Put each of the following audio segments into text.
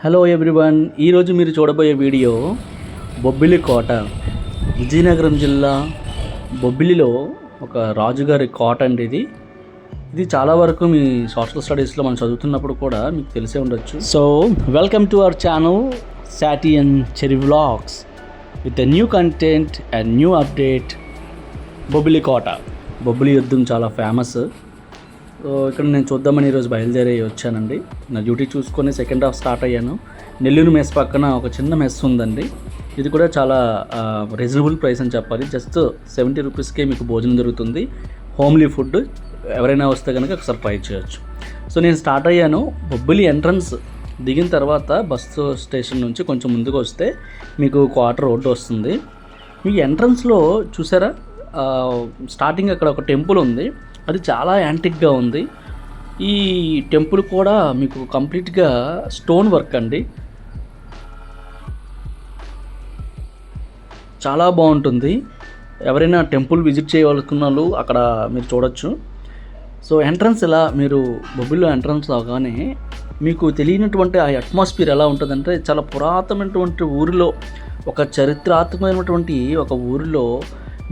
Hello everyone, ఈరోజు మీరు చూడబోయే వీడియో బొబ్బిలి కోట. విజయనగరం జిల్లా బొబ్బిలిలో ఒక రాజుగారి కోట అండి. ఇది చాలా వరకు మీ సోషల్ స్టడీస్లో మనం చదువుతున్నప్పుడు కూడా మీకు తెలిసే ఉండొచ్చు. So welcome to our channel Saati and Cherry vlogs with a new content and new update. Bobbili కోట, బొబ్బిలి యుద్ధం చాలా ఫేమస్. సో ఇక్కడ నేను చూద్దామని ఈరోజు బయలుదేరి వచ్చానండి. నా డ్యూటీ చూసుకొని సెకండ్ హాఫ్ స్టార్ట్ అయ్యాను. నెల్లూరు మెస్ పక్కన ఒక చిన్న మెస్ ఉందండి. ఇది కూడా చాలా రీజనబుల్ ప్రైస్ అని చెప్పాలి. జస్ట్ 70 రూపీస్కే మీకు భోజనం దొరుకుతుంది. Homely food. ఎవరైనా వస్తే కనుక ఒకసారి ట్రై చేయొచ్చు. సో నేను స్టార్ట్ అయ్యాను. బొబ్బిలి ఎంట్రన్స్ దిగిన తర్వాత బస్సు స్టేషన్ నుంచి కొంచెం ముందుకు వస్తే మీకు క్వార్టర్ రోడ్డు వస్తుంది. మీకు ఎంట్రన్స్లో చూసారా, స్టార్టింగ్ అక్కడ ఒక టెంపుల్ ఉంది. అది చాలా యాంటిక్గా ఉంది. ఈ టెంపుల్ కూడా మీకు కంప్లీట్గా స్టోన్ వర్క్ అండి. చాలా బాగుంటుంది. ఎవరైనా టెంపుల్ విజిట్ చేయవలసిన వాళ్ళు అక్కడ మీరు చూడొచ్చు. సో ఎంట్రన్స్ ఇలా మీరు బొబ్బిలిలో ఎంట్రన్స్ అవగానే మీకు తెలియనటువంటి ఆ అట్మాస్ఫియర్ ఎలా ఉంటుందంటే, చాలా పురాతనమైనటువంటి ఊరిలో, ఒక చరిత్రాత్మకమైనటువంటి ఒక ఊరిలో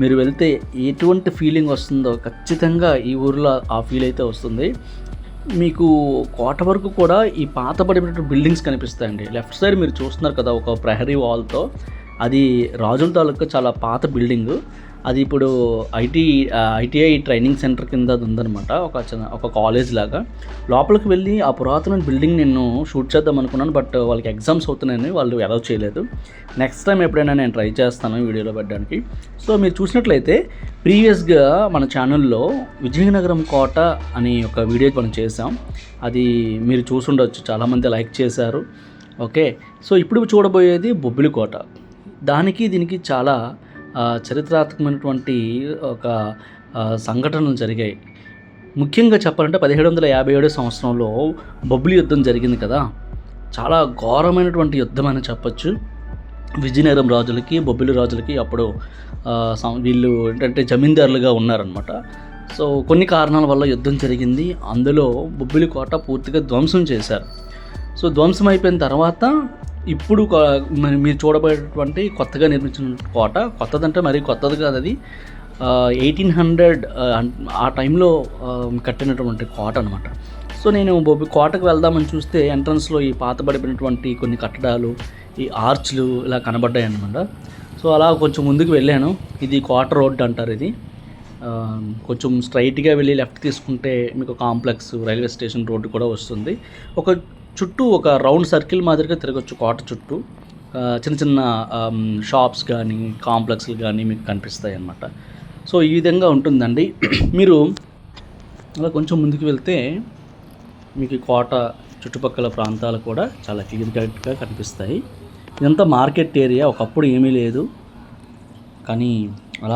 మీరు వెళ్తే ఎటువంటి ఫీలింగ్ వస్తుందో ఖచ్చితంగా ఈ ఊరిలో ఆ ఫీల్ అయితే వస్తుంది. మీకు కోట వరకు కూడా ఈ పాతబడినటువంటి బిల్డింగ్స్ కనిపిస్తాయండి. లెఫ్ట్ సైడ్ మీరు చూస్తున్నారు కదా, ఒక ప్రహరీ వాల్తో, అది రాజుల తాలూకా చాలా పాత బిల్డింగు. అది ఇప్పుడు ఐటీఐ ట్రైనింగ్ సెంటర్ కింద అది ఉందన్నమాట. ఒక కాలేజ్ లాగా. లోపలికి వెళ్ళి ఆ పురాతన బిల్డింగ్ నేను షూట్ చేద్దాం అనుకున్నాను. బట్ వాళ్ళకి ఎగ్జామ్స్ అవుతున్నాయని వాళ్ళు అలౌ చేయలేదు. నెక్స్ట్ టైం ఎప్పుడైనా నేను ట్రై చేస్తాను వీడియోలో పెట్టడానికి. సో మీరు చూసినట్లయితే ప్రీవియస్గా మన ఛానల్లో విజయనగరం కోట అని ఒక వీడియో మనం చేసాం. అది మీరు చూసుండొచ్చు, చాలామంది లైక్ చేశారు. ఓకే, సో ఇప్పుడు చూడబోయేది బొబ్బిలి కోట. దీనికి చాలా చరిత్రాత్మకమైనటువంటి ఒక సంఘటనలు జరిగాయి. ముఖ్యంగా చెప్పాలంటే 1757 సంవత్సరంలో బొబ్బిలి యుద్ధం జరిగింది కదా. చాలా ఘోరమైనటువంటి యుద్ధం అని చెప్పచ్చు. విజయనగరం రాజులకి, బొబ్బిలి రాజులకి అప్పుడు వీళ్ళు ఏంటంటే జమీందారులుగా ఉన్నారనమాట. సో కొన్ని కారణాల వల్ల యుద్ధం జరిగింది. అందులో బొబ్బిలి కోట పూర్తిగా ధ్వంసం చేశారు. సో ధ్వంసం అయిపోయిన తర్వాత ఇప్పుడు మీరు చూడబోయేటువంటి కొత్తగా నిర్మించిన కోట, కొత్తదంటే మరీ కొత్తది కాదు, అది 1800 ఆ టైంలో కట్టినటువంటి కోట అనమాట. సో నేను కోటకు వెళ్దామని చూస్తే ఎంట్రన్స్లో ఈ పాతబడిపోయినటువంటి కొన్ని కట్టడాలు, ఈ ఆర్చ్లు ఇలా కనబడ్డాయి అనమాట. సో అలా కొంచెం ముందుకు వెళ్ళాను. ఇది కోట రోడ్ అంటారు. ఇది కొంచెం స్ట్రైట్గా వెళ్ళి లెఫ్ట్ తీసుకుంటే మీకు కాంప్లెక్స్, రైల్వే స్టేషన్ రోడ్డు కూడా వస్తుంది. చుట్టూ ఒక రౌండ్ సర్కిల్ మాదిరిగా తిరగచ్చు కోట చుట్టూ. చిన్న చిన్న షాప్స్ కానీ, కాంప్లెక్స్లు కానీ మీకు కనిపిస్తాయి అన్నమాట. సో ఈ విధంగా ఉంటుందండి. మీరు అలా కొంచెం ముందుకు వెళ్తే మీకు కోట చుట్టుపక్కల ప్రాంతాలు కూడా చాలా క్లియర్ కట్గా కనిపిస్తాయి. ఇదంతా మార్కెట్ ఏరియా. ఒకప్పుడు ఏమీ లేదు, కానీ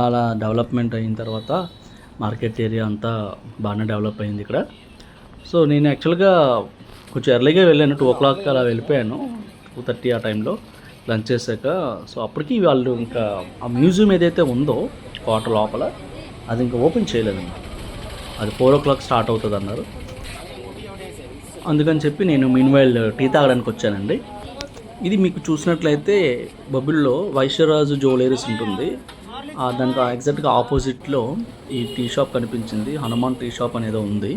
అలా డెవలప్మెంట్ అయిన తర్వాత మార్కెట్ ఏరియా అంతా బాగానే డెవలప్ అయింది ఇక్కడ. సో నేను యాక్చువల్గా కొంచెం ఎర్లీగా వెళ్ళాను. 2 o'clock అలా వెళ్ళిపోయాను. 2:30 ఆ టైంలో లంచ్ చేశాక. సో అప్పటికి వాళ్ళు ఇంకా ఆ మ్యూజియం ఏదైతే ఉందో కోట లోపల, అది ఇంకా ఓపెన్ చేయలేదన్నమాట. అది 4 o'clock స్టార్ట్ అవుతుంది అన్నారు. అందుకని చెప్పి నేను మీన్వైల్ టీ తాగడానికి వచ్చానండి. ఇది మీకు చూసినట్లయితే బొబ్బిలిలో వైశ్యరాజు జ్యువెలరీస్ ఉంటుంది. దానికి ఎగ్జాక్ట్గా ఆపోజిట్లో ఈ టీ షాప్ కనిపించింది. హనుమాన్ టీ షాప్ అనేది ఉంది.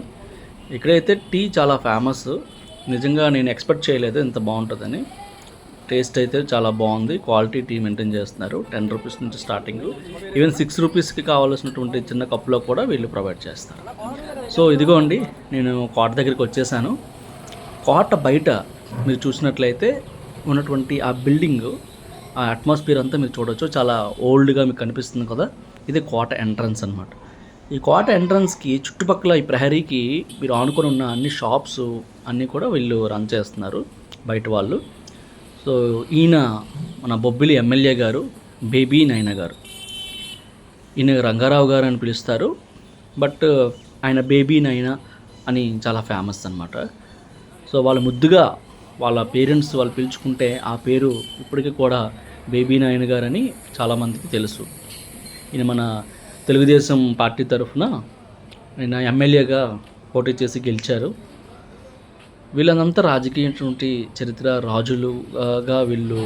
ఇక్కడైతే టీ చాలా ఫేమస్. నిజంగా నేను ఎక్స్పెక్ట్ చేయలేదు ఇంత బాగుంటుందని. టేస్ట్ అయితే చాలా బాగుంది. క్వాలిటీ టీ మెయింటైన్ చేస్తున్నారు. 10 రూపీస్ నుంచి స్టార్టింగ్, ఈవెన్ 6 రూపీస్కి కావాల్సినటువంటి చిన్న కప్పులో కూడా వీళ్ళు ప్రొవైడ్ చేస్తారు. సో ఇదిగోండి, నేను కోట దగ్గరికి వచ్చేసాను. కోట బయట మీరు చూసినట్లయితే ఉన్నటువంటి ఆ బిల్డింగ్, ఆ అట్మాస్ఫియర్ అంతా మీరు చూడవచ్చు. చాలా ఓల్డ్గా మీకు కనిపిస్తుంది కదా. ఇది కోట ఎంట్రన్స్ అనమాట. ఈ కోట ఎంట్రన్స్కి చుట్టుపక్కల ఈ ప్రహరీకి మీరు ఆనుకొని ఉన్న అన్ని షాప్స్ అన్నీ కూడా వీళ్ళు రన్ చేస్తున్నారు, బయట వాళ్ళు. సో ఈయన మన బొబ్బిలి ఎమ్మెల్యే గారు, బేబీ నాయన గారు. ఈయన రంగారావు గారు అని పిలుస్తారు, బట్ ఆయన బేబీ నాయన అని చాలా ఫేమస్ అనమాట. సో వాళ్ళు ముద్దుగా వాళ్ళ పేరెంట్స్ వాళ్ళు పిలుచుకుంటే ఆ పేరు ఇప్పటికీ కూడా బేబీ నాయన గారు అని చాలామందికి తెలుసు. ఈయన మన తెలుగుదేశం పార్టీ తరఫున ఆయన ఎమ్మెల్యేగా పోటీ చేసి గెలిచారు. వీళ్ళంతా రాజకీయటువంటి చరిత్ర రాజులుగా వీళ్ళు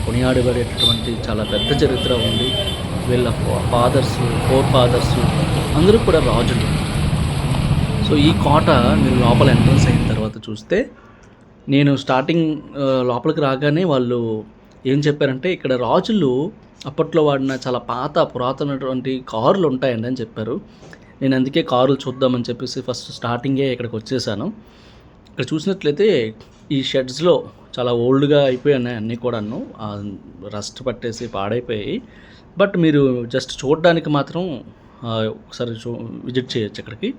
కొనియాడబడేటటువంటి చాలా పెద్ద చరిత్ర ఉంది. వీళ్ళ ఫాదర్స్, ఫోర్ ఫాదర్స్ అందరూ కూడా రాజులు. సో ఈ కోట మీరు లోపల ఎంట్రన్స్ అయిన తర్వాత చూస్తే, నేను స్టార్టింగ్ లోపలికి రాగానే వాళ్ళు ఏం చెప్పారంటే, ఇక్కడ రాజులు అప్పట్లో వాడిన చాలా పురాతనటువంటి కార్లు ఉంటాయండి అని చెప్పారు. నేను అందుకే కార్లు చూద్దామని చెప్పేసి ఫస్ట్ స్టార్టింగే ఇక్కడికి వచ్చేసాను. ఇక్కడ చూసినట్లయితే ఈ షెడ్స్లో చాలా ఓల్డ్గా అయిపోయాయి అన్నీ కూడాను, రస్ట్ పట్టేసి పాడైపోయాయి. బట్ మీరు జస్ట్ చూడడానికి మాత్రం ఒకసారి విజిట్ చేయొచ్చు ఇక్కడికి.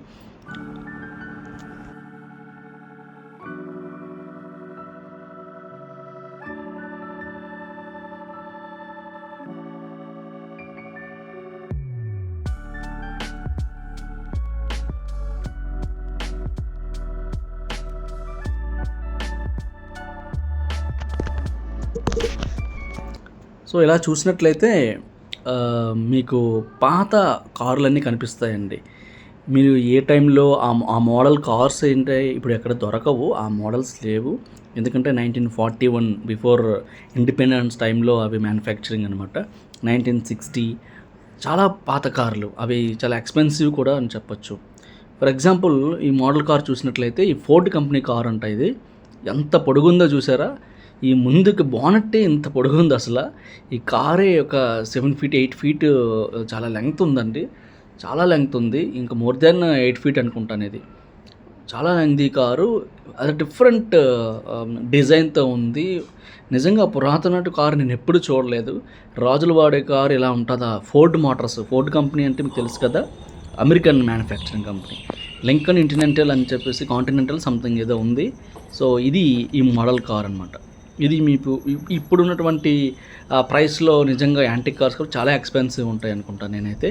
సో ఇలా చూసినట్లయితే మీకు పాత కార్లన్నీ కనిపిస్తాయండి. మీరు ఏ టైంలో ఆ మోడల్ కార్స్ ఏంటి ఇప్పుడు ఎక్కడ దొరకవు, ఆ మోడల్స్ లేవు. ఎందుకంటే 1941 బిఫోర్ ఇండిపెండెన్స్ టైంలో అవి మ్యానుఫ్యాక్చరింగ్ అనమాట. 1960 చాలా పాత కార్లు, అవి చాలా ఎక్స్పెన్సివ్ కూడా అని చెప్పొచ్చు. ఫర్ ఎగ్జాంపుల్ ఈ మోడల్ కార్ చూసినట్లయితే ఈ ఫోర్డ్ కంపెనీ కార్ అంట. ఇది ఎంత పొడుగుందో చూసారా? ఈ ముందుకు బానెట్టే ఇంత పొడుగుంది అసలు. ఈ కారే ఒక 7 feet 8 feet చాలా లెంగ్త్ ఉందండి, చాలా లెంగ్త్ ఉంది. ఇంకా మోర్ దెన్ 8 feet అనుకుంటాను. ఇది చాలా లెంగ్త్ ఈ కారు. అది డిఫరెంట్ డిజైన్తో ఉంది. నిజంగా పురాతన కారు నేను ఎప్పుడు చూడలేదు. రాజులు వాడే కారు ఇలా ఉంటుందా? ఫోర్డ్ మోటార్స్, ఫోర్డ్ కంపెనీ అంటే మీకు తెలుసు కదా, అమెరికన్ మ్యానుఫ్యాక్చరింగ్ కంపెనీ. లింకన్ ఇంటినెంటల్ అని చెప్పేసి కాంటినెంటల్ సంథింగ్ ఏదో ఉంది. సో ఇది ఈ మోడల్ కార్ అనమాట. ఇది మీకు ఇప్పుడున్నటువంటి ప్రైస్లో నిజంగా యాంటిక్ కార్స్ కూడా చాలా ఎక్స్పెన్సివ్ ఉంటాయి అనుకుంటాను నేనైతే.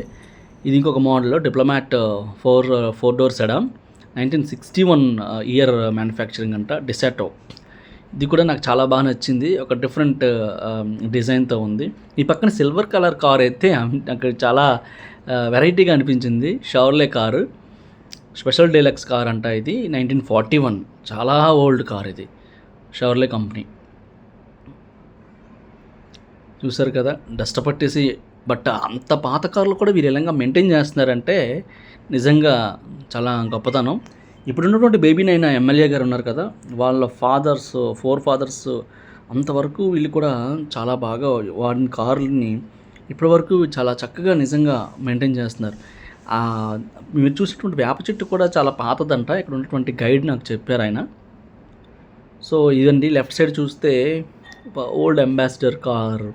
ఇది ఇంకొక model diplomat 4 door sedan, 1961 year manufacturing అంట, డిసాటో. ఇది కూడా నాకు చాలా బాగా నచ్చింది, ఒక డిఫరెంట్ డిజైన్తో ఉంది. ఈ పక్కన సిల్వర్ కలర్ కార్ అయితే నాకు చాలా వెరైటీగా అనిపించింది. షవర్లే కారు, స్పెషల్ డీలక్స్ కార్ అంట. ఇది 1941, చాలా ఓల్డ్ కార్ ఇది, షవర్లే కంపెనీ. చూసారు కదా, డస్ట్ పట్టేసి. బట్ అంత పాత కార్లు కూడా వీరు ఎలాగా మెయింటైన్ చేస్తున్నారంటే నిజంగా చాలా గొప్పతనం. ఇప్పుడున్నటువంటి బేబీ నైనా ఎమ్మెల్యే గారు ఉన్నారు కదా, వాళ్ళ ఫాదర్స్, 4 fathers అంతవరకు వీళ్ళు కూడా చాలా బాగా వాడిన కార్లని ఇప్పటివరకు చాలా చక్కగా నిజంగా మెయింటైన్ చేస్తున్నారు. మీరు చూసినటువంటి వేప చెట్టు కూడా చాలా పాతదంట. ఇక్కడ ఉన్నటువంటి గైడ్ నాకు చెప్పారు ఆయన. సో ఇదండి, లెఫ్ట్ సైడ్ చూస్తే ఓల్డ్ అంబాసిడర్ కార్,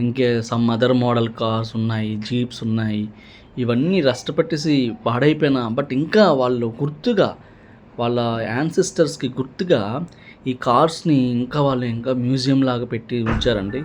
ఇంకే సమ్ అదర్ మోడల్ కార్స్ ఉన్నాయి, జీప్స్ ఉన్నాయి. ఇవన్నీ రస్ట్ పట్టేసి పాడైపోయినా బట్ ఇంకా వాళ్ళు గుర్తుగా, వాళ్ళ యాన్సిస్టర్స్కి గుర్తుగా ఈ కార్స్ని వాళ్ళు ఇంకా మ్యూజియం లాగా పెట్టి ఉంచారండి.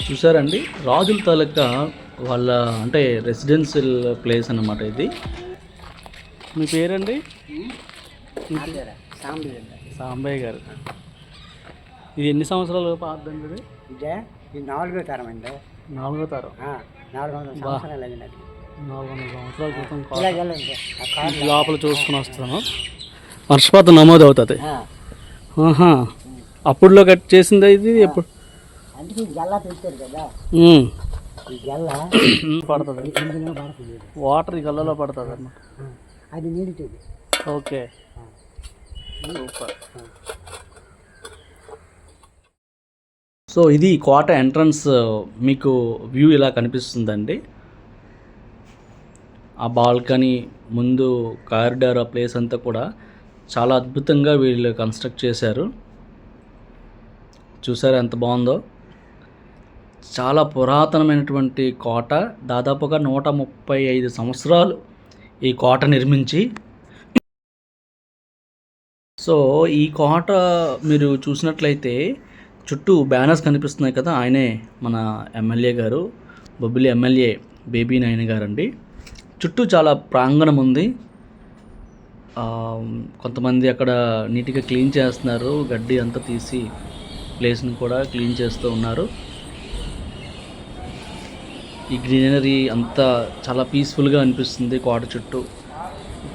చూసారండి, రాజుల తాలూకా వాళ్ళ అంటే రెసిడెన్షియల్ ప్లేస్ అన్నమాట ఇది. మీ పేరండి? సాంబయ్య గారు. ఇది ఎన్ని సంవత్సరాలు పాతదండి? ఇది 4వ తరం అండి. 4వ తరం. 400 సంవత్సరాల క్రితం లోపల చూసుకుని వస్తాను. వర్షపాతం నమోదు అవుతుంది. అప్పుడులో కట్ చేసిందా ఇది? ఎప్పుడు అందుకే గల్ల పెట్టారు కదా, ఈ గల్ల పడుతుంది, వాటర్ ఈ గల్లలో పడుతుంది అన్నమాట. అది నీడుతుంది. Okay, super. సో ఇది కోట ఎంట్రన్స్. మీకు వ్యూ ఇలా కనిపిస్తుందండి. ఆ బాల్కనీ ముందు కారిడార్, ఆ ప్లేస్ అంతా కూడా చాలా అద్భుతంగా వీళ్ళు కన్స్ట్రక్ట్ చేశారు. చూసారా ఎంత బాగుందో? చాలా పురాతనమైనటువంటి కోట. దాదాపుగా 135 సంవత్సరాలు ఈ కోట నిర్మించి. సో ఈ కోట మీరు చూసినట్లయితే చుట్టూ బ్యానర్స్ కనిపిస్తున్నాయి కదా, ఆయనే మన ఎమ్మెల్యే గారు బొబ్బిలి ఎమ్మెల్యే బేబీ నాయన గారండి. చుట్టూ చాలా ప్రాంగణం ఉంది. కొంతమంది అక్కడ నీట్గా క్లీన్ చేస్తున్నారు, గడ్డి అంతా తీసి ప్లేస్ని కూడా క్లీన్ చేస్తూ ఉన్నారు. ఈ గ్రీనరీ అంతా చాలా పీస్ఫుల్గా అనిపిస్తుంది కోట చుట్టూ.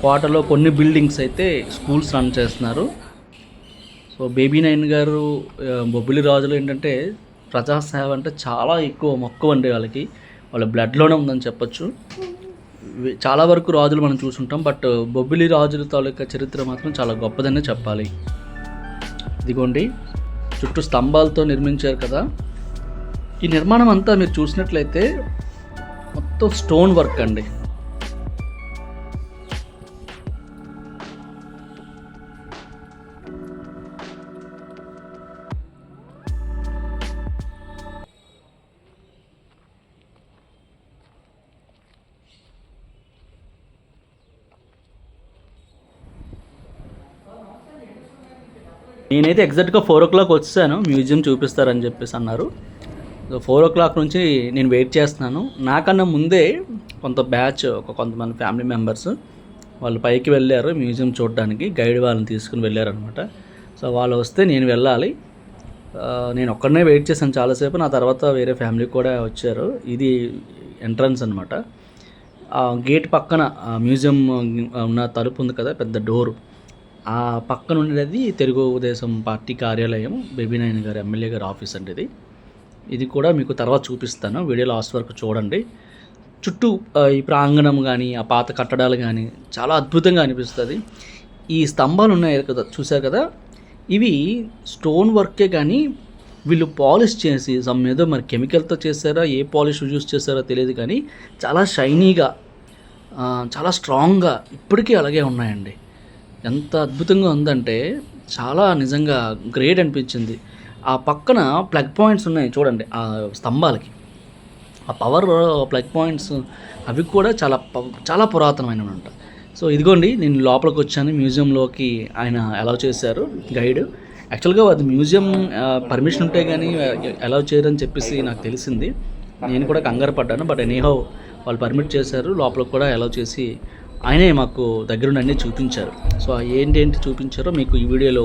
కోటలో కొన్ని బిల్డింగ్స్ అయితే స్కూల్స్ రన్ చేస్తున్నారు. సో బేబీ నాయన్ గారు బొబ్బిలి రాజులు ఏంటంటే ప్రజాసేవ అంటే చాలా ఎక్కువ మక్కువ అండి వాళ్ళకి. వాళ్ళ బ్లడ్లోనే ఉందని చెప్పొచ్చు. చాలా వరకు రాజులు మనం చూసుంటాం, బట్ బొబ్బిలి రాజుల తాలూకా చరిత్ర మాత్రం చాలా గొప్పదనే చెప్పాలి. ఇదిగోండి చుట్టూ స్తంభాలతో నిర్మించారు కదా. ఈ నిర్మాణం అంతా మీరు చూసినట్లయితే మొత్తం స్టోన్ వర్క్ అండి. నేనైతే ఎగ్జాక్ట్గా 4 o'clock వచ్చాను, మ్యూజియం చూపిస్తారని చెప్పేసి అన్నారు. సో 4 o'clock నుంచి నేను వెయిట్ చేస్తున్నాను. నాకన్నా ముందే కొంతమంది ఫ్యామిలీ మెంబర్స్ వాళ్ళు పైకి వెళ్ళారు మ్యూజియం చూడడానికి. గైడ్ వాళ్ళని తీసుకుని వెళ్ళారనమాట. సో వాళ్ళు వస్తే నేను వెళ్ళాలి. నేను ఒక్కడనే వెయిట్ చేశాను చాలాసేపు. నా తర్వాత వేరే ఫ్యామిలీ కూడా వచ్చారు. ఇది ఎంట్రన్స్ అనమాట. గేట్ పక్కన మ్యూజియం ఉన్న తలుపు ఉంది కదా, పెద్ద డోరు, ఆ పక్కన ఉండేది తెలుగుదేశం పార్టీ కార్యాలయం, బేబీ నాయన్ గారు ఎమ్మెల్యే గారి ఆఫీస్ అండి. ఇది కూడా మీకు తర్వాత చూపిస్తాను, వీడియో లాస్ట్ వరకు చూడండి. చుట్టూ ఈ ప్రాంగణం కానీ ఆ పాత కట్టడాలు కానీ చాలా అద్భుతంగా అనిపిస్తుంది. ఈ స్తంభాలు ఉన్నాయి కదా, చూశారు కదా, ఇవి స్టోన్ వర్కే కానీ వీళ్ళు పాలిష్ చేసి ఏదో మరి కెమికల్తో చేశారా, ఏ పాలిష్ యూజ్ చేశారో తెలియదు కానీ చాలా షైనీగా చాలా స్ట్రాంగ్గా ఇప్పటికీ అలాగే ఉన్నాయండి. ఎంత అద్భుతంగా ఉందంటే చాలా నిజంగా గ్రేట్ అనిపించింది. ఆ పక్కన ప్లగ్ పాయింట్స్ ఉన్నాయి చూడండి ఆ స్తంభాలకి, ఆ పవర్ ప్లగ్ పాయింట్స్ అవి కూడా చాలా పురాతనమైనవి అంట. సో ఇదిగోండి నేను లోపలికి వచ్చాను, మ్యూజియంలోకి ఆయన అలౌ చేశారు గైడ్. యాక్చువల్గా అది మ్యూజియం పర్మిషన్ ఉంటే కానీ అలౌ చేయరని చెప్పేసి నాకు తెలిసింది. నేను కూడా కంగారు పడ్డాను, బట్ ఎనీహౌ వాళ్ళు పర్మిట్ చేశారు. లోపలికి కూడా అలౌ చేసి ఆయనే మాకు దగ్గరుండి అన్నీ చూపించారు. సో ఏంటేంటి చూపించారో మీకు ఈ వీడియోలో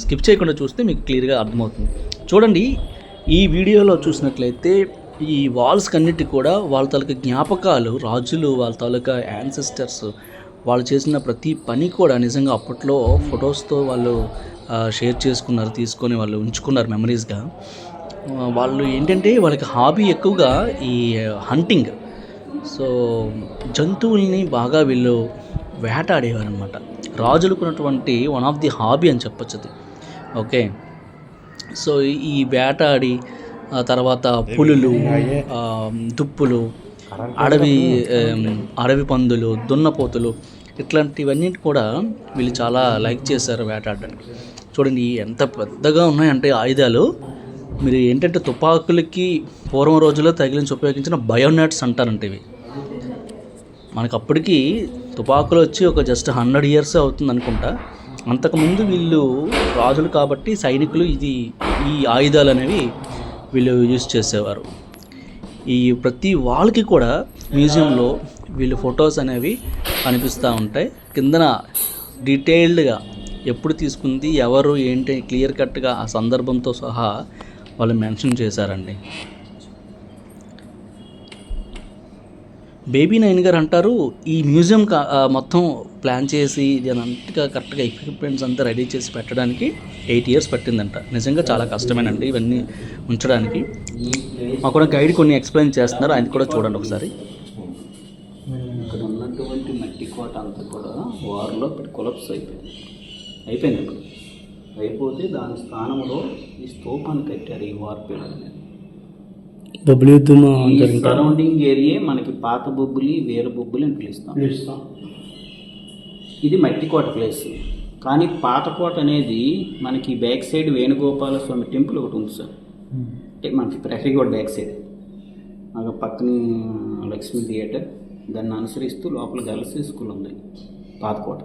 స్కిప్ చేయకుండా చూస్తే మీకు క్లియర్గా అర్థమవుతుంది. చూడండి, ఈ వీడియోలో చూసినట్లయితే ఈ వాల్స్ కన్నిటి కూడా వాళ్ళ తాలూకా జ్ఞాపకాలు, రాజులు వాళ్ళ తాలూకా యాన్సెస్టర్స్ వాళ్ళు చేసిన ప్రతి పని కూడా నిజంగా అప్పట్లో ఫొటోస్తో వాళ్ళు షేర్ చేసుకున్నారు, తీసుకొని వాళ్ళు ఉంచుకున్నారు మెమరీస్గా. వాళ్ళు ఏంటంటే వాళ్ళకి హాబీ ఎక్కువగా ఈ హంటింగ్. సో జంతువుల్ని బాగా వీళ్ళు వేటాడేవారు అనమాట. రాజులకున్నటువంటి వన్ ఆఫ్ ది హాబీ అని చెప్పొచ్చు అది. ఓకే, సో ఈ వేటాడి తర్వాత పులులు, దుప్పులు, అడవి పందులు, దున్నపోతులు ఇట్లాంటివన్నీ కూడా వీళ్ళు చాలా లైక్ చేశారు వేటాడడానికి. చూడండి ఎంత పెద్దగా ఉన్నాయంటే ఆయుధాలు. మీరు ఏంటంటే తుపాకులకి పూర్వం రోజుల్లో తగిలించి ఉపయోగించిన బయోనెట్స్ అంటారంటే ఇవి. మనకు అప్పటికి తుపాకులు వచ్చి ఒక జస్ట్ 100 years అవుతుంది అనుకుంటా. అంతకుముందు వీళ్ళు రాజులు కాబట్టి సైనికులు ఈ ఆయుధాలు అనేవి వీళ్ళు యూజ్ చేసేవారు. ఈ ప్రతి వాళ్ళకి కూడా మ్యూజియంలో వీళ్ళు ఫొటోస్ అనేవి కనిపిస్తూ ఉంటాయి. కిందన డీటెయిల్డ్గా ఎప్పుడు తీసుకుంది, ఎవరు, ఏంటి క్లియర్ కట్గా ఆ సందర్భంతో సహా వాళ్ళు మెన్షన్ చేశారండి. బేబీ నాయన్ గారు అంటారు, ఈ మ్యూజియం మొత్తం ప్లాన్ చేసి ఇది అంతగా కరెక్ట్గా ఎక్విప్మెంట్స్ అంతా రెడీ చేసి పెట్టడానికి 8 years పట్టిందంట. నిజంగా చాలా కష్టమేనండి ఇవన్నీ ఉంచడానికి. మాకు కూడా గైడ్ కొన్ని ఎక్స్ప్లెయిన్ చేస్తున్నారు, ఆయన కూడా చూడండి ఒకసారి. ఇక్కడ ఉన్నటువంటి మట్టి కోట అంతా కూడా వారిలో కొలప్స్ అయిపోయింది. ఇప్పుడు అయిపోతే దాని స్థానంలో ఈ స్తూపాన్ని కట్టారు. ఈ వార్ పిల్లలు బొబ్బిలి సరౌండింగ్ ఏరియా మనకి పాత బొబ్బిలి, వీర బొబ్బిలి అని పిలుస్తాం. ఇది మట్టి కోట ప్లేస్. కానీ పాత కోట అనేది మనకి బ్యాక్ సైడ్ వేణుగోపాల స్వామి టెంపుల్ ఒకటి ఉంది సార్. అంటే మనకి ప్రహరీగూడ బ్యాక్ సైడ్ మాకు పక్కన లక్ష్మీ థియేటర్, దాన్ని అనుసరిస్తూ లోపల గర్ల్స్ స్కూల్ ఉంది. పాతకోట,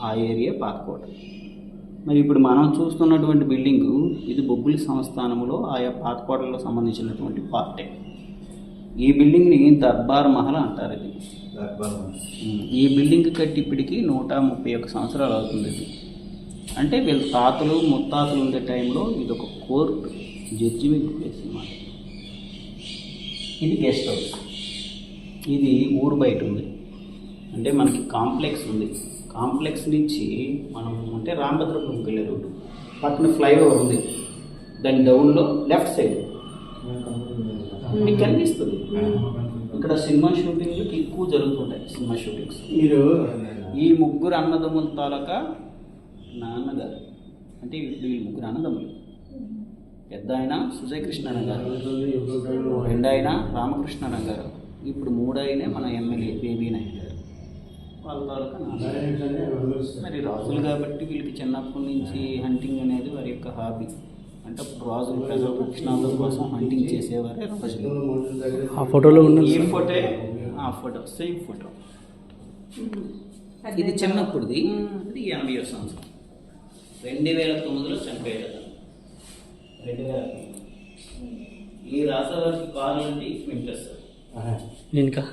ఆ ఏరియా పాతకోట. మరి ఇప్పుడు మనం చూస్తున్నటువంటి బిల్డింగు ఇది బొబ్బిలి సంస్థానంలో ఆయా పాతకోటలకు సంబంధించినటువంటి పార్టే. ఈ బిల్డింగ్ని దర్బార్ మహల్ అంటారు. ఇది ఈ బిల్డింగ్ కట్టి ఇప్పటికి 131 సంవత్సరాలు అవుతుంది. ఇది అంటే వీళ్ళ తాతలు ముత్తాతలు ఉండే టైంలో ఇది ఒక కోర్టు జడ్జిమెంట్ ప్లేస్ అన్నమాట. ఇది గెస్ట్ హౌస్. ఇది ఊరు బయట ఉంది. అంటే మనకి కాంప్లెక్స్ ఉంది. కాంప్లెక్స్ నుంచి మనం అంటే రామభద్రపురంకి వెళ్ళే రోడ్డు పక్కన ఫ్లైఓవర్ ఉంది. దాని డౌన్లో లెఫ్ట్ సైడ్ మీకు కనిపిస్తుంది. ఇక్కడ సినిమా షూటింగ్లు ఎక్కువ జరుగుతుంటాయి. Cinema shootings. మీరు ఈ ముగ్గురు అన్నదమ్ముల తాలూకా నాన్నగారు, అంటే వీళ్ళు ముగ్గురు అన్నదమ్ములు. పెద్ద ఆయన సుజయకృష్ణ గారు, రెండో ఆయన రామకృష్ణ గారు, ఇప్పుడు మూడో ఆయనే మన ఎమ్మెల్యే బేబీ నాయుడు గారు. వాళ్ళ తాలూకా మరి రాజులు కాబట్టి వీళ్ళకి చిన్నప్పటి నుంచి హంటింగ్ అనేది వారి యొక్క హాబీ. అంటే అప్పుడు రాజులు ప్రజల రక్షణాల కోసం హంటింగ్ చేసేవారే రాజులు. ఆ ఫోటోలో ఉన్న ఈ ఫోటో, ఆ ఫోటో సేమ్ ఫోటో. ఇది చిన్నప్పుడుది. ఇది 80వ సంవత్సరం. 2009లో చనిపోయాడు. 2009. ఈ రాజావారికి కావాలంటే ఇంట్రెస్ట్ ఇంకా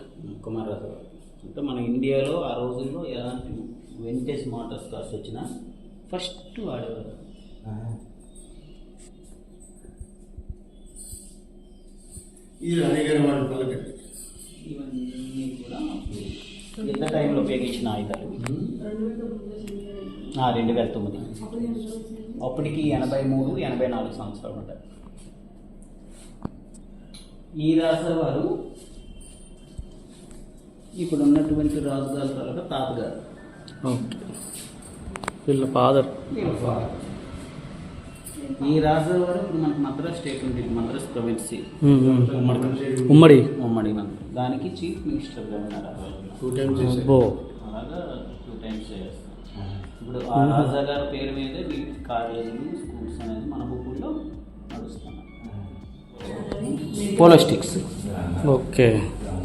కుమార్ రాజావారు అంటే మన ఇండియాలో ఆ రోజుల్లో ఎలాంటి వెంటేజ్ మోటార్స్ కార్స్ వచ్చినా ఫస్ట్ వాడేవారు. ఇవన్నీ కూడా యుద్ధ టైంలో ఉపయోగించిన ఆయుధాలు. 2009. అప్పటికి 83, 84 సంవత్సరాలు ఉంటాయి. ఈ రాజావారు ఇప్పుడు ఉన్నటువంటి రాజుగారు తర్వాత తాతగారు. ఓకే, వీళ్ళ ఫాదర్. ఈ రాజావారు ఇప్పుడు మనకు మద్రాస్ స్టేట్ ఉంది. మద్రాస్ ప్రొవిన్సీ ఉమ్మడి మన దానికి చీఫ్ మినిస్టర్గా ఉన్నారు. అలాగా 2 times చేస్తారు. ఇప్పుడు ఆ రాజాగారి పేరు మీద వీటి కాలేజీలు స్కూల్స్ అనేది మన ఊళ్ళో నడుస్తున్నాయి. Polo sticks. ఓకే,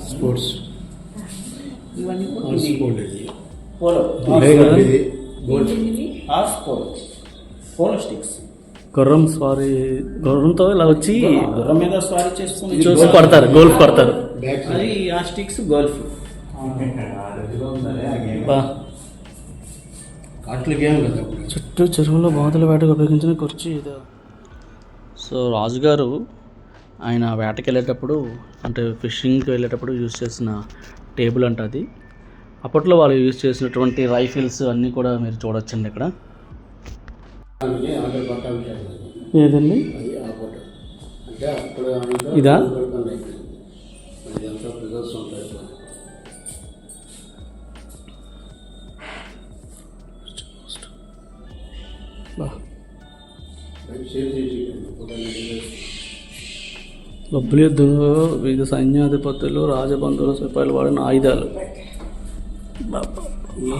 స్పోర్ట్స్ ఇవన్నీ పోలో పోలో స్టిక్స్. గుర్రం స్వారీ, గుర్రంతో ఇలా వచ్చి గుర్రం మీద స్వారీ చేసుకుని చూసి కొడతారు, గోల్ఫ్ కొడతారు. అది ఆ స్టిక్స్ గోల్ఫ్. చుట్టూ చెరువులో బాతుల వేటకు ఉపయోగించిన కుర్చీ ఇదే. సో రాజుగారు ఆయన వేటకి వెళ్ళేటప్పుడు, అంటే ఫిషింగ్కి వెళ్ళేటప్పుడు యూజ్ చేసిన టేబుల్ అంట అది. అప్పట్లో వాళ్ళు యూజ్ చేసినటువంటి రైఫిల్స్ అన్నీ కూడా మీరు చూడొచ్చండి ఇక్కడ. ఏదండి ఇదా? బొబ్బులి యుద్ధంలో వివిధ సైన్యాధిపతులు రాజబంధువుల సిపాయిలు వాడిన ఆయుధాలు.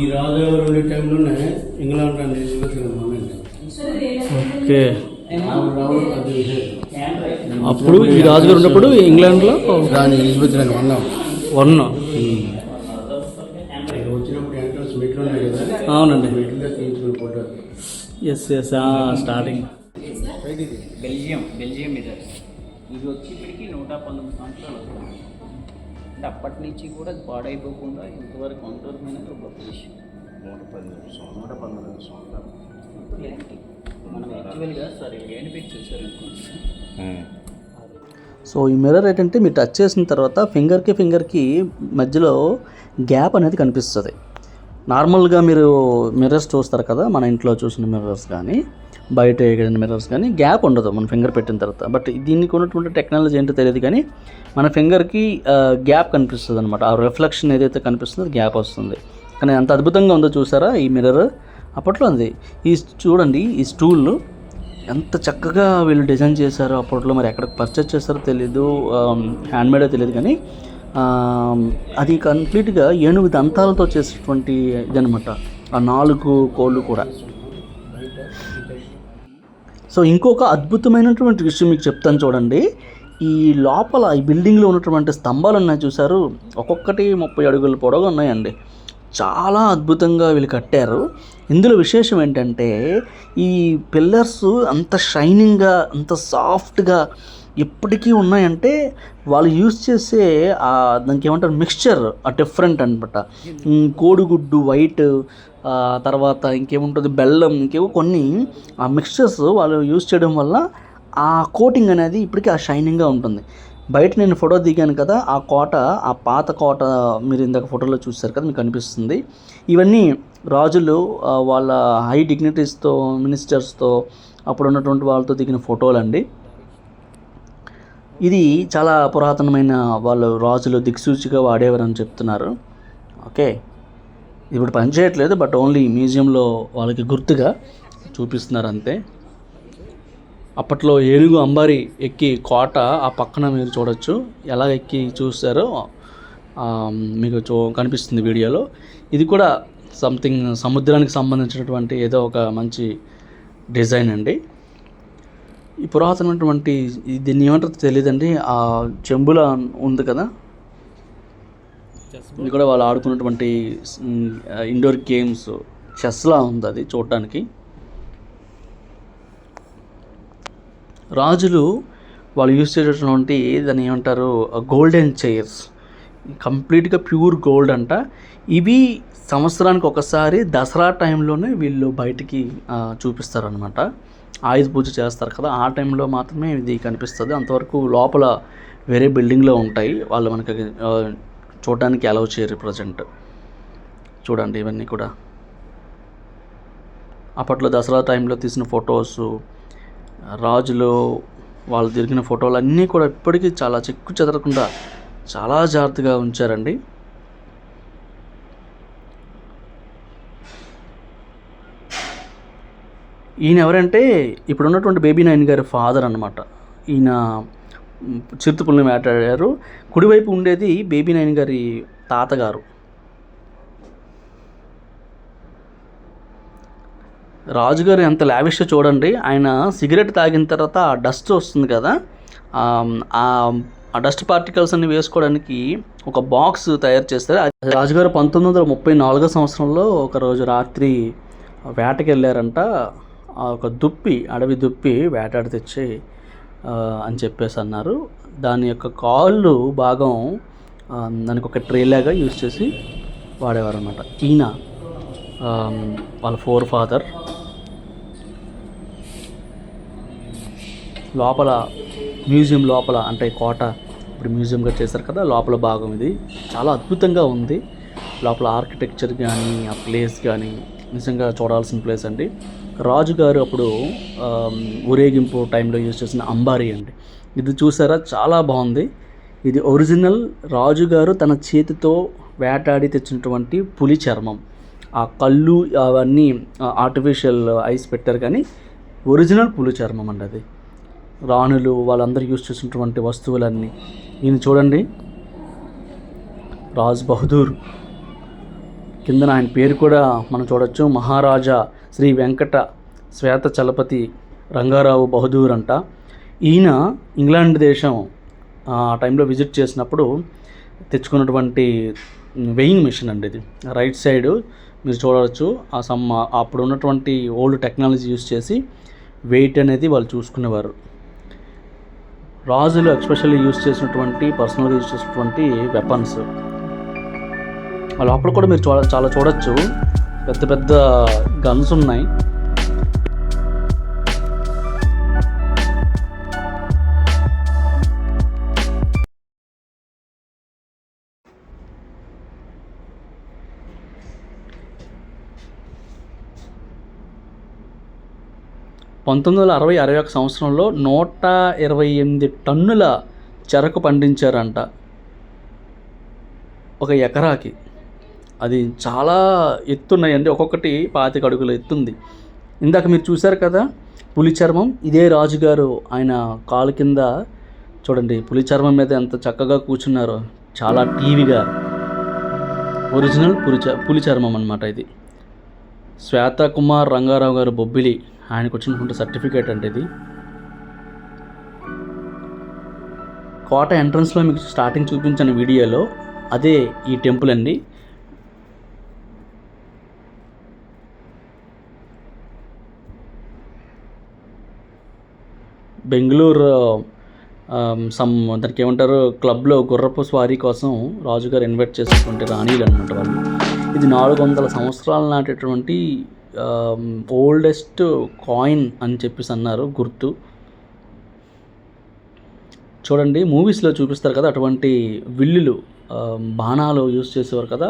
ఈ రాజుగారు ఉండే టైంలోనే ఇంగ్లాండ్ అని ఓకే, అప్పుడు ఈ రాజుగారు ఉన్నప్పుడు ఇంగ్లాండ్లో రాణి ఎలిజబెత్ అని వన్ వచ్చినప్పుడు ఎంట్రన్స్ మెట్లు ఉన్నాయి కదా. అవునండి, మెట్లుగా తీయించుకుని ఫోటో. Yes starting. బెల్జియం మీద ఇది వచ్చి ఇప్పటికి 119 సంవత్సరాలు అవుతుంది. అంటే అప్పటి నుంచి కూడా పాడైపోకుండా ఇంతవరకు అంతవరమైన ఒక విషయం. 119 సంవత్సరాలు. ఏంటి మనం యాక్చువల్గా సరే ఏంటి పెట్టి చూసారనుకోండి. సో ఈ మిర్రర్ ఏంటంటే మీరు టచ్ చేసిన తర్వాత ఫింగర్కి మధ్యలో గ్యాప్ అనేది కనిపిస్తుంది. నార్మల్గా మీరు మిర్రర్స్ చూస్తారు కదా, మన ఇంట్లో చూసిన మిర్రర్స్ కానీ బయట ఎగిరిన మిర్రర్స్ కానీ గ్యాప్ ఉండదు మన ఫింగర్ పెట్టిన తర్వాత. బట్ దీనికి ఉన్నటువంటి టెక్నాలజీ ఏంటో తెలియదు కానీ మన ఫింగర్కి గ్యాప్ కనిపిస్తుంది అనమాట. ఆ రిఫ్లెక్షన్ ఏదైతే కనిపిస్తుందో గ్యాప్ వస్తుంది. కానీ ఎంత అద్భుతంగా ఉందో చూసారా ఈ మిర్రర్. అప్పట్లో ఉంది. ఈ చూడండి, ఈ స్టూల్ ఎంత చక్కగా వీళ్ళు డిజైన్ చేశారో అప్పట్లో. మరి ఎక్కడ పర్చేస్ చేస్తారో తెలీదు, హ్యాండ్మేడో తెలియదు కానీ అది కంప్లీట్గా ఏనుగు దంతాలతో చేసేటువంటి ఇదనమాట. ఆ 4 కోళ్ళు కూడా. సో ఇంకొక అద్భుతమైనటువంటి విషయం మీకు చెప్తాను చూడండి. ఈ లోపల ఈ బిల్డింగ్లో ఉన్నటువంటి స్తంభాలు ఉన్నాయి చూసారు, ఒక్కొక్కటి 30 అడుగుల పొడవు ఉన్నాయండి. చాలా అద్భుతంగా వీళ్ళు కట్టారు. ఇందులో విశేషం ఏంటంటే ఈ పిల్లర్స్ అంత షైనింగ్గా, అంత సాఫ్ట్గా, ఇప్పటికీ ఉన్నాయంటే వాళ్ళు యూజ్ చేసే దానికి ఏమంటారు మిక్స్చర్ డిఫరెంట్ అనమాట. కోడిగుడ్డు వైట్, తర్వాత ఇంకేముంటుంది బెల్లం, ఇంకేవో కొన్ని ఆ మిక్స్చర్స్ వాళ్ళు యూజ్ చేయడం వల్ల ఆ కోటింగ్ అనేది ఇప్పటికీ ఆ షైనింగ్గా ఉంటుంది. బయట నేను ఫోటో దిగాను కదా, ఆ కోట, ఆ పాత కోట మీరు ఇందాక ఫోటోలో చూస్తారు కదా, మీకు కనిపిస్తుంది. ఇవన్నీ రాజులు వాళ్ళ హై డిగ్నిటీస్తో, మినిస్టర్స్తో, అప్పుడు ఉన్నటువంటి వాళ్ళతో దిగిన ఫోటోలు అండి. ఇది చాలా పురాతనమైన వాళ్ళు రాజులు దిక్సూచిగా వాడేవారని చెప్తున్నారు. ఓకే, ఇప్పుడు పనిచేయట్లేదు, బట్ ఓన్లీ మ్యూజియంలో వాళ్ళకి గుర్తుగా చూపిస్తున్నారు అంతే. అప్పట్లో ఏనుగు అంబారి ఎక్కి కోట ఆ పక్కన మీరు చూడొచ్చు, ఎలా ఎక్కి చూస్తారో మీకు కనిపిస్తుంది వీడియోలో. ఇది కూడా సంథింగ్ సముద్రానికి సంబంధించినటువంటి ఏదో ఒక మంచి డిజైన్ అండి. ఈ పురాతనమైనటువంటి దీన్ని ఏమంటారో తెలియదండి, ఆ చెంబుల ఉంది కదా, ఇది కూడా వాళ్ళు ఆడుకున్నటువంటి ఇండోర్ గేమ్స్ చెస్లా ఉంది అది చూడటానికి. రాజులు వాళ్ళు యూజ్ చేసేటువంటి దాన్ని ఏమంటారు గోల్డెన్ చైర్స్, కంప్లీట్గా ప్యూర్ గోల్డ్ అంట. ఇవి సంవత్సరానికి ఒకసారి దసరా టైంలోనే వీళ్ళు బయటికి చూపిస్తారనమాట. ఆయుధ పూజ చేస్తారు కదా, ఆ టైంలో మాత్రమే ఇది కనిపిస్తుంది. అంతవరకు లోపల వేరే బిల్డింగ్లో ఉంటాయి, వాళ్ళు మనకి చూడడానికి అలౌ చేయరు ప్రజెంట్. చూడండి ఇవన్నీ కూడా అప్పట్లో దసరా టైంలో తీసిన ఫొటోస్, రాజులు వాళ్ళు తిరిగిన ఫోటోలు అన్నీ కూడా ఇప్పటికీ చాలా చెక్కు చెదరకుండా చాలా జాగ్రత్తగా ఉంచారండి. ఈయన ఎవరంటే ఇప్పుడు ఉన్నటువంటి బేబీ నాయన్ గారి ఫాదర్ అనమాట. ఈయన చిరుతపుల్ని వేటాడారు. కుడివైపు ఉండేది బేబీ నాయన్ గారి తాతగారు. రాజుగారు ఎంత లావిష్ చూడండి. ఆయన సిగరెట్ తాగిన తర్వాత ఆ డస్ట్ వస్తుంది కదా, ఆ డస్ట్ పార్టికల్స్ అన్ని వేసుకోవడానికి ఒక బాక్స్ తయారు చేస్తారు. రాజుగారు 1934 సంవత్సరంలో ఒకరోజు రాత్రి వేటకి వెళ్ళారంట. ఒక దుప్పి, అడవి దుప్పి వేటాడి తెచ్చి అని చెప్పేసి అన్నారు. దాని యొక్క కాళ్ళు భాగం దానికి ఒక ట్రేలాగా యూజ్ చేసి వాడేవారు అనమాట. ఈయన వాళ్ళ ఫాదర్. లోపల మ్యూజియం లోపల అంటే కోట ఇప్పుడు మ్యూజియంగా చేశారు కదా, లోపల భాగం ఇది చాలా అద్భుతంగా ఉంది. లోపల ఆర్కిటెక్చర్ కానీ ఆ ప్లేస్ కానీ నిజంగా చూడాల్సిన ప్లేస్ అండి. రాజుగారు అప్పుడు ఊరేగింపు టైంలో యూజ్ చేసిన అంబారీ అండి. ఇది చూసారా, చాలా బాగుంది. ఇది ఒరిజినల్ రాజుగారు తన చేతితో వేటాడి తెచ్చినటువంటి పులి చర్మం. ఆ కళ్ళు అవన్నీ ఆర్టిఫిషియల్ ఐస్ పెట్టారు, కానీ ఒరిజినల్ పులి చర్మం అండి అది. రాణులు వాళ్ళందరూ యూజ్ చేసినటువంటి వస్తువులన్నీ. ఈయన చూడండి, రాజ్ బహదూర్. కిందన ఆయన పేరు కూడా మనం చూడొచ్చు, మహారాజా శ్రీ వెంకట శ్వేత చలపతి రంగారావు బహదూర్ అంట. ఈయన ఇంగ్లాండ్ దేశం ఆ టైంలో విజిట్ చేసినప్పుడు తెచ్చుకున్నటువంటి వెయింగ్ మిషన్ అండి ఇది. రైట్ సైడ్ మీరు చూడవచ్చు, అప్పుడు ఉన్నటువంటి ఓల్డ్ టెక్నాలజీ యూజ్ చేసి వెయిట్ అనేది వాళ్ళు చూసుకునేవారు. రాజులు ఎక్స్పెషల్లీ యూజ్ చేసినటువంటి పర్సనల్గా యూజ్ చేసినటువంటి వెపన్స్. లోపల కూడా మీరు చాలా చూడొచ్చు, పెద్ద పెద్ద గన్స్ ఉన్నాయి. సంవత్సరంలో 128 టన్నుల చెరకు పండించారంట ఒక ఎకరాకి. అది చాలా ఎత్తున్నాయండి, ఒక్కొక్కటి 25 అడుగుల ఎత్తుంది. ఇందాక మీరు చూశారు కదా పులి చర్మం, ఇదే రాజుగారు ఆయన కాలు కింద చూడండి పులి చర్మం మీద ఎంత చక్కగా కూర్చున్నారో, చాలా టీవీగా. ఒరిజినల్ పులి చర్మం అన్నమాట ఇది. శ్వేత కుమార్ రంగారావు గారు బొబ్బిలి, ఆయనకు వచ్చినటువంటి సర్టిఫికేట్ అంటే ఇది. కోట ఎంట్రన్స్లో మీకు స్టార్టింగ్ చూపించిన వీడియోలో అదే ఈ టెంపుల్ అండి. బెంగళూరు దానికి ఏమంటారు క్లబ్లో గుర్రపు స్వారీ కోసం రాజుగారు ఇన్వైట్ చేసినటువంటి రాణీలు అనమాట వాళ్ళు. ఇది 400 సంవత్సరాల నాటేటువంటి ఓల్డెస్ట్ కాయిన్ అని చెప్పేసి అన్నారు గుర్తు. చూడండి మూవీస్లో చూపిస్తారు కదా అటువంటి విల్లులు, బాణాలు యూజ్ చేసేవారు కదా,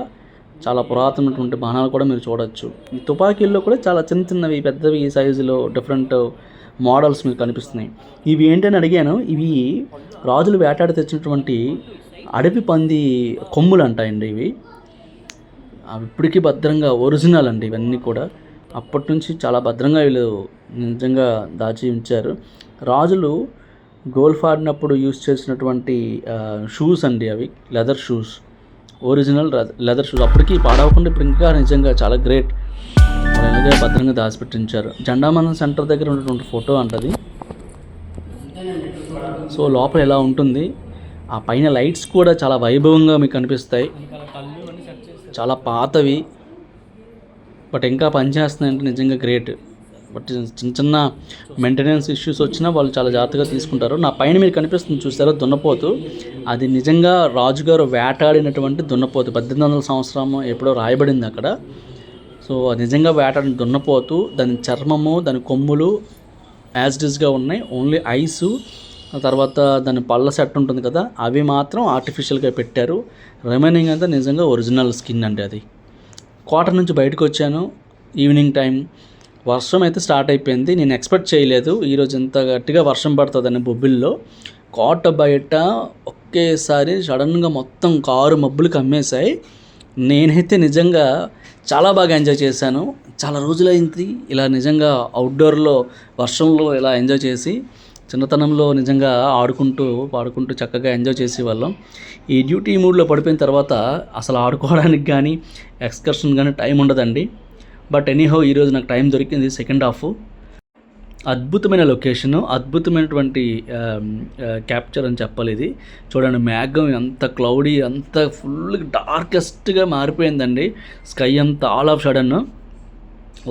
చాలా పురాతనటువంటి బాణాలు కూడా మీరు చూడొచ్చు. ఈ తుపాకీల్లో కూడా చాలా చిన్న చిన్నవి పెద్దవి సైజులో డిఫరెంట్ మోడల్స్ మీకు కనిపిస్తున్నాయి. ఇవి ఏంటని అడిగాను. ఇవి రాజులు వేటాడి తెచ్చినటువంటి అడవి పంది కొమ్ములు అంటాయండి ఇవి. అవి ఇప్పటికీ భద్రంగా ఒరిజినల్ అండి ఇవన్నీ కూడా. అప్పటి నుంచి చాలా భద్రంగా వీళ్ళు నిజంగా దాచి ఉంచారు. రాజులు గోల్ఫ్ ఆడినప్పుడు యూజ్ చేసినటువంటి షూస్ అండి అవి, leather shoes, original leather shoes. అప్పటికి పాడవకుండా ఇప్పుడు ఇంకా నిజంగా చాలా గ్రేట్. అలాగే భద్రంగా దాచిపెట్టించారు. జెండామందం సెంటర్ దగ్గర ఉన్నటువంటి ఫోటో అంటది. సో లోపల ఎలా ఉంటుంది, ఆ పైన లైట్స్ కూడా చాలా వైభవంగా మీకు కనిపిస్తాయి. చాలా పాతవి బట్ ఇంకా పనిచేస్తున్నాయంటే నిజంగా గ్రేట్. బట్ చిన్న చిన్న మెయింటెనెన్స్ ఇష్యూస్ వచ్చినా వాళ్ళు చాలా జాగ్రత్తగా తీసుకుంటారు. నా పైన మీరు కనిపిస్తుంది చూస్తారో దున్నపోతు, అది నిజంగా రాజుగారు వేటాడినటువంటి దున్నపోతు. 1800 సంవత్సరం ఎప్పుడో రాయబడింది అక్కడ. సో నిజంగా వేటాడిన దున్నపోతు, దాని చర్మము దాని కొమ్ములు యాజ్ డిస్గా ఉన్నాయి. ఓన్లీ ఐసు తర్వాత దాని పళ్ళ సెట్ ఉంటుంది కదా, అవి మాత్రం ఆర్టిఫిషియల్గా పెట్టారు. రిమైనింగ్ అంతా నిజంగా ఒరిజినల్ స్కిన్ అండి అది. కోట నుంచి బయటకు వచ్చాను ఈవినింగ్ టైం. వర్షం అయితే స్టార్ట్ అయిపోయింది. నేను ఎక్స్పెక్ట్ చేయలేదు ఈరోజు ఇంత గట్టిగా వర్షం పడుతుందని. బొబ్బిల్లో కోట బయట ఒకేసారి సడన్గా మొత్తం కారు మబ్బులు కమ్మేశాయి. నేనైతే నిజంగా చాలా బాగా ఎంజాయ్ చేశాను. చాలా రోజులైంది ఇలా నిజంగా అవుట్డోర్లో వర్షంలో ఇలా ఎంజాయ్ చేసి. చిన్నతనంలో నిజంగా ఆడుకుంటూ పాడుకుంటూ చక్కగా ఎంజాయ్ చేసేవాళ్ళం. ఈ డ్యూటీ మూడ్లో పడిపోయిన తర్వాత అసలు ఆడుకోవడానికి కానీ ఎక్స్కర్షన్ కానీ టైం ఉండదండి. బట్ ఎనీహో ఈరోజు నాకు టైం దొరికింది. సెకండ్ హాఫ్ అద్భుతమైన లొకేషను, అద్భుతమైనటువంటి క్యాప్చర్ అని చెప్పాలి ఇది. చూడండి మేఘం ఎంత క్లౌడీ, అంత ఫుల్ డార్కెస్ట్గా మారిపోయిందండి స్కై అంతా. ఆల్ ఆఫ్ సడన్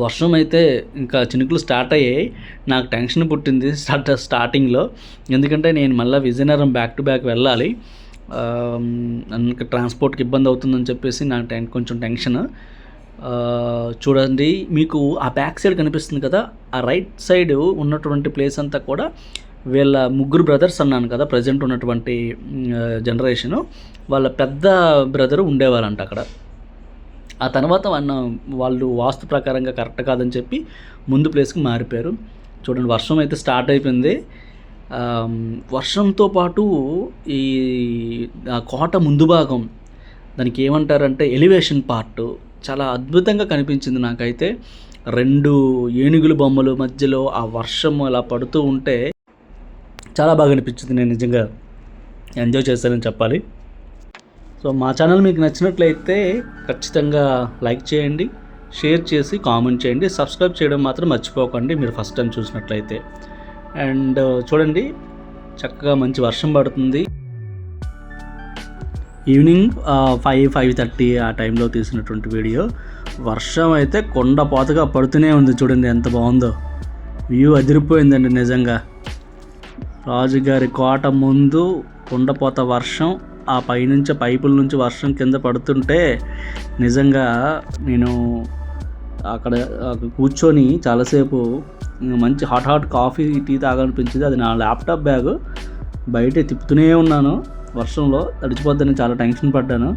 వర్షం అయితే ఇంకా చినుకులు స్టార్ట్ అయ్యాయి. నాకు టెన్షన్ పుట్టింది స్టార్టింగ్లో, ఎందుకంటే నేను మళ్ళీ విజయనగరం బ్యాక్ టు బ్యాక్ వెళ్ళాలి. ఇంకా ట్రాన్స్పోర్ట్కి ఇబ్బంది అవుతుందని చెప్పేసి నాకు కొంచెం టెన్షన్. చూడండి మీకు ఆ బ్యాక్ సైడ్ కనిపిస్తుంది కదా, ఆ రైట్ సైడ్ ఉన్నటువంటి ప్లేస్ అంతా కూడా వీళ్ళ ముగ్గురు బ్రదర్స్ అన్నాను కదా ప్రజెంట్ ఉన్నటువంటి జనరేషను, వాళ్ళ పెద్ద బ్రదరు ఉండేవారంట అక్కడ. ఆ తర్వాత వాళ్ళు వాస్తు ప్రకారంగా కరెక్ట్ కాదని చెప్పి ముందు ప్లేస్కి మారిపోయారు. చూడండి వర్షం అయితే స్టార్ట్ అయిపోయింది. వర్షంతో పాటు ఈ కోట ముందు భాగం దానికి ఏమంటారంటే ఎలివేషన్ పార్ట్ చాలా అద్భుతంగా కనిపించింది నాకైతే. 2 ఏనుగుల బొమ్మలు మధ్యలో ఆ వర్షం అలా పడుతూ ఉంటే చాలా బాగా అనిపించింది. నేను నిజంగా ఎంజాయ్ చేశానని చెప్పాలి. సో మా ఛానల్ మీకు నచ్చినట్లయితే ఖచ్చితంగా లైక్ చేయండి, షేర్ చేసి కామెంట్ చేయండి, సబ్స్క్రైబ్ చేయడం మాత్రం మర్చిపోకండి మీరు ఫస్ట్ టైం చూసినట్లయితే. అండ్ చూడండి చక్కగా మంచి వర్షం పడుతుంది. ఈవినింగ్ 5-5:30 ఆ టైంలో తీసినటువంటి వీడియో. వర్షం అయితే కొండపోతగా పడుతూనే ఉంది. చూడండి ఎంత బాగుందో, వ్యూ అదిరిపోయిందండి నిజంగా. రాజుగారి కోట ముందు కొండపోత వర్షం, ఆ పైనుంచి పైపుల నుంచి వర్షం కింద పడుతుంటే నిజంగా నేను అక్కడ కూర్చొని చాలాసేపు మంచి హాట్ కాఫీ టీ తాగాలనిపించింది. అది నా ల్యాప్టాప్ బ్యాగ్ బయట తిప్పుతూనే ఉన్నాను. వర్షంలో తడిచిపోద్దని చాలా టెన్షన్ పడ్డాను.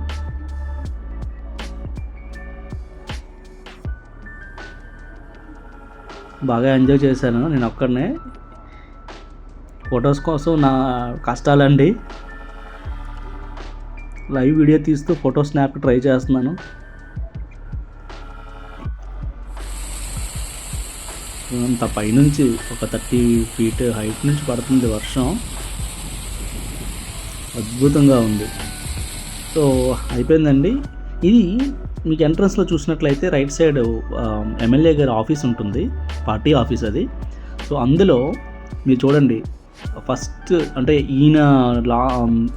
బాగా ఎంజాయ్ చేశాను నేను ఒక్కడనే. ఫొటోస్ కోసం నా కష్టాలండి. లైవ్ వీడియో తీస్తూ ఫోటో స్నాప్ ట్రై చేస్తున్నాను. అంత పైనుంచి ఒక 30 feet హైట్ నుంచి పడుతుంది వర్షం. అద్భుతంగా ఉంది. సో అయిపోయిందండి. ఇది మీకు ఎంట్రన్స్లో చూసినట్లయితే రైట్ సైడ్ ఎమ్మెల్యే గారి ఆఫీస్ ఉంటుంది, పార్టీ ఆఫీస్ అది. సో అందులో మీరు చూడండి ఫస్ట్ అంటే ఈయన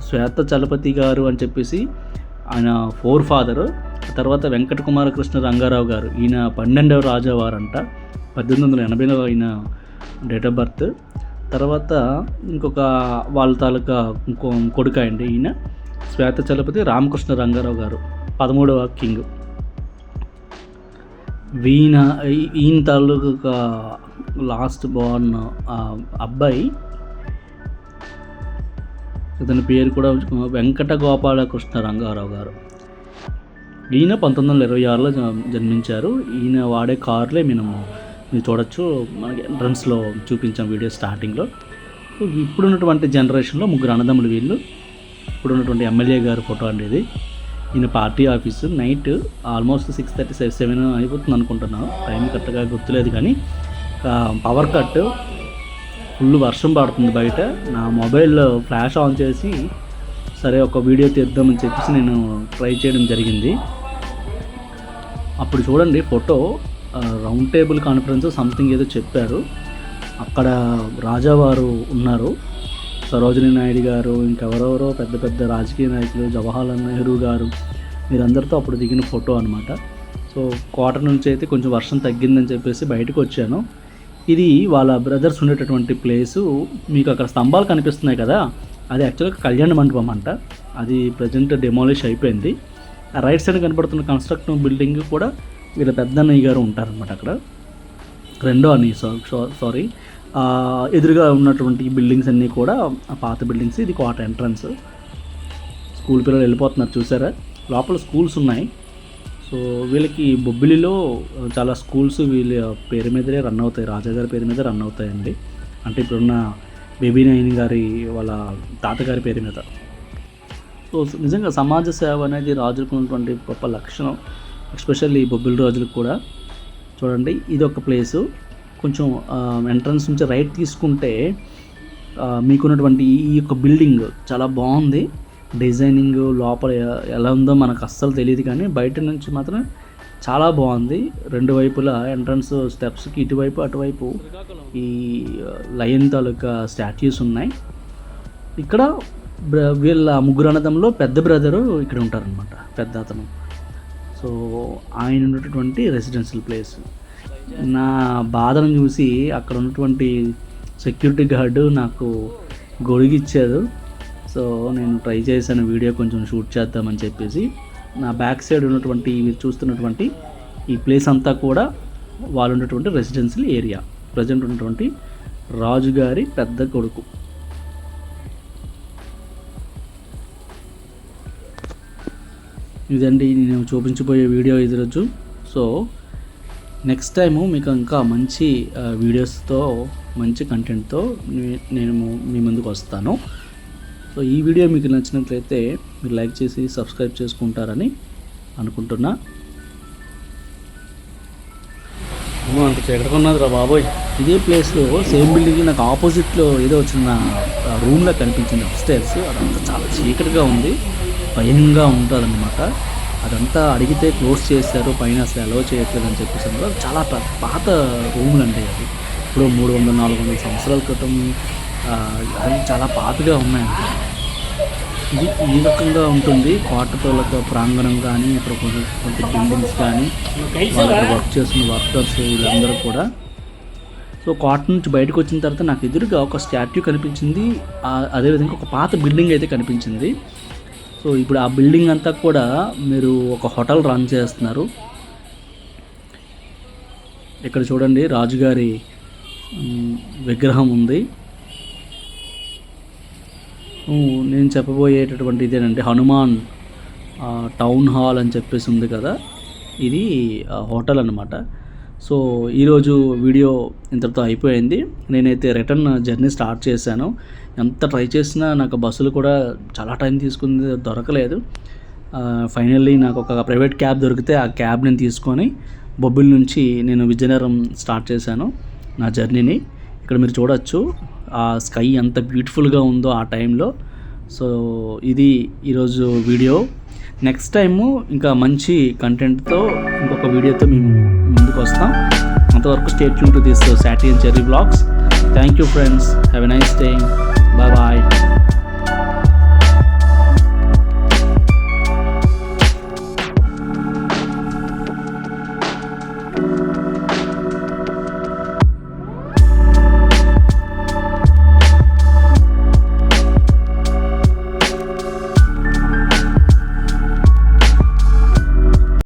శ్వేత చలపతి గారు అని చెప్పేసి ఆయన 4 ఫాదరు. తర్వాత వెంకట కుమారకృష్ణ రంగారావు గారు, ఈయన 12వ రాజావారంట. 1880లో ఆయన డేట్ ఆఫ్ బర్త్. తర్వాత ఇంకొక వాళ్ళ తాలూకా ఇంకో కొడుక అండి ఈయన శ్వేతచలపతి రామకృష్ణ రంగారావు గారు 13వ కింగ్. ఈయన తాలూకా లాస్ట్ బోర్న్ అబ్బాయి, ఇతని పేరు కూడా వెంకట గోపాలకృష్ణ రంగారావు గారు. ఈయన 1926లో జన్మించారు. ఈయన వాడే కార్లే మీరు చూడొచ్చు, మనకి ఎంట్రన్స్లో చూపించాం వీడియో స్టార్టింగ్లో. ఇప్పుడున్నటువంటి జనరేషన్లో ముగ్గురు అన్నదమ్ములు వీళ్ళు. ఇప్పుడున్నటువంటి ఎమ్మెల్యే గారి ఫోటో అండి ఇది. ఈయన పార్టీ ఆఫీసు. నైట్ ఆల్మోస్ట్ 6:30-7 అయిపోతుంది అనుకుంటున్నాను, టైం కరెక్ట్గా గుర్తులేదు. కానీ పవర్ కట్, ఫుల్ వర్షం పడుతుంది బయట. నా మొబైల్లో ఫ్లాష్ ఆన్ చేసి సరే ఒక వీడియో తీద్దామని చెప్పేసి నేను ట్రై చేయడం జరిగింది. అప్పుడు చూడండి photo, round table conference something ఏదో చెప్పారు. అక్కడ రాజావారు ఉన్నారు, సరోజినీ నాయుడు గారు, ఇంకెవరెవరో పెద్ద పెద్ద రాజకీయ నాయకులు, జవహర్లాల్ నెహ్రూ గారు, మీరందరితో అప్పుడు దిగిన ఫోటో అనమాట. సో కోట నుంచి అయితే కొంచెం వర్షం తగ్గిందని చెప్పేసి బయటకు వచ్చాను. ఇది వాళ్ళ బ్రదర్స్ ఉండేటటువంటి ప్లేసు. మీకు అక్కడ స్తంభాలు కనిపిస్తున్నాయి కదా, అది యాక్చువల్గా కళ్యాణ మండపం అంట. అది ప్రజెంట్ డెమాలిష్ అయిపోయింది. ఆ రైట్ సైడ్ కనబడుతున్న కన్స్ట్రక్షన్ బిల్డింగ్ కూడా వీళ్ళ పెద్దన్నయ్య గారు ఉంటారనమాట అక్కడ. రెండో అన్నయ్య సారీ ఎదురుగా ఉన్నటువంటి బిల్డింగ్స్ అన్నీ కూడా పాత బిల్డింగ్స్. ఇది కోట ఎంట్రన్స్. స్కూల్ పిల్లలు వెళ్ళిపోతున్నారు చూసారా, లోపల స్కూల్స్ ఉన్నాయి. సో వీళ్ళకి బొబ్బిలిలో చాలా స్కూల్స్ వీళ్ళ పేరు మీదనే రన్ అవుతాయి, రాజాగారి పేరు మీద రన్ అవుతాయండి. అంటే ఇప్పుడున్న బేబీ నాయని గారి వాళ్ళ తాతగారి పేరు మీద. సో నిజంగా సమాజ సేవ అనేది రాజులకు ఉన్నటువంటి గొప్ప లక్షణం, ఎస్పెషల్లీ బొబ్బిలి రాజులకు కూడా. చూడండి ఇది ఒక ప్లేసు. కొంచెం ఎంట్రన్స్ నుంచి రైట్ తీసుకుంటే మీకున్నటువంటి ఈ యొక్క బిల్డింగ్ చాలా బాగుంది. డిజైనింగ్ లోపల ఎలా ఉందో మనకు అస్సలు తెలియదు, కానీ బయట నుంచి మాత్రం చాలా బాగుంది. రెండు వైపులా ఎంట్రన్స్ స్టెప్స్కి ఇటువైపు అటువైపు ఈ లయన్ తాలూకా స్టాట్యూస్ ఉన్నాయి. ఇక్కడ వీళ్ళ ముగ్గురు అన్నదమ్ములో పెద్ద బ్రదరు ఇక్కడ ఉంటారనమాట, పెద్ద అతను. సో ఆయన ఉన్నటువంటి రెసిడెన్షియల్ ప్లేస్. నా బాధను చూసి అక్కడ ఉన్నటువంటి సెక్యూరిటీ గార్డు నాకు గొడుగిచ్చారు. సో నేను ట్రై చేశాను వీడియో కొంచెం షూట్ చేద్దామని చెప్పేసి. నా బ్యాక్ సైడ్ ఉన్నటువంటి మీరు చూస్తున్నటువంటి ఈ ప్లేస్ అంతా కూడా వాళ్ళు ఉన్నటువంటి రెసిడెన్షియల్ ఏరియా, ప్రజెంట్ ఉన్నటువంటి రాజుగారి పెద్ద కొడుకు. ఇదండి నేను చూపించబోయే వీడియో ఈరోజు. సో నెక్స్ట్ టైము మీకు ఇంకా మంచి వీడియోస్తో, మంచి కంటెంట్తో నేను మీ ముందుకు వస్తాను. సో ఈ వీడియో మీకు నచ్చినట్లయితే మీరు లైక్ చేసి సబ్స్క్రైబ్ చేసుకుంటారని అనుకుంటున్నా. అంత చీకటిగా ఉన్నది రా బాబోయ్. ఇదే ప్లేస్లో సేమ్ బిల్డింగ్ నాకు ఆపోజిట్లో ఏదో చిన్న రూమ్లో కనిపించింది అప్స్టైర్స్. అదంతా చాలా చీకటిగా ఉంది, భయంగా ఉంటుందన్నమాట. అదంతా అడిగితే క్లోజ్ చేశారు, పైన అసలు అలౌ చేయట్లేదు అని చెప్పేసి అన్నారు. చాలా పాత రూములు అండి అవి, ఇప్పుడు 300-400 సంవత్సరాల క్రితం. అవి చాలా పాతగా ఉన్నాయండి. ఇది ఈ రకంగా ఉంటుంది కోటతోలక ప్రాంగణం కానీ, ఇక్కడ కొంచెం బిల్డింగ్స్ కానీ, వాళ్ళు వర్క్ చేస్తున్న వర్కర్స్ వీళ్ళందరూ కూడా. సో కోట నుంచి బయటకు వచ్చిన తర్వాత నాకు ఎదురుగా ఒక స్టాట్యూ కనిపించింది, అదేవిధంగా ఒక పాత బిల్డింగ్ అయితే కనిపించింది. సో ఇప్పుడు ఆ బిల్డింగ్ అంతా కూడా మీరు ఒక హోటల్ రన్ చేస్తున్నారు. ఇక్కడ చూడండి రాజుగారి విగ్రహం ఉంది. నేను చెప్పబోయేటటువంటి ఇదేనండి హనుమాన్ టౌన్ హాల్ అని చెప్పేసి ఉంది కదా, ఇది హోటల్ అన్నమాట. సో ఈరోజు వీడియో ఇంతటితో అయిపోయింది. నేనైతే రిటర్న్ జర్నీ స్టార్ట్ చేశాను. ఎంత ట్రై చేసినా నాకు బస్సులు కూడా చాలా టైం తీసుకుంది, దొరకలేదు. ఫైనల్లీ నాకు ఒక ప్రైవేట్ క్యాబ్ దొరికితే ఆ క్యాబ్ నేను తీసుకొని బొబ్బిలి నుంచి నేను విజయనగరం స్టార్ట్ చేశాను నా జర్నీని. ఇక్కడ మీరు చూడొచ్చు ఆ స్కై ఎంత బ్యూటిఫుల్గా ఉందో ఆ టైంలో. సో ఇది ఈరోజు వీడియో. నెక్స్ట్ టైము ఇంకా మంచి కంటెంట్తో ఇంకొక వీడియోతో మేము ముందుకు వస్తాం. అంతవరకు stay tune to this Saty and Cherry Vlogs. Thank you friends. Have a nice day. Bye bye.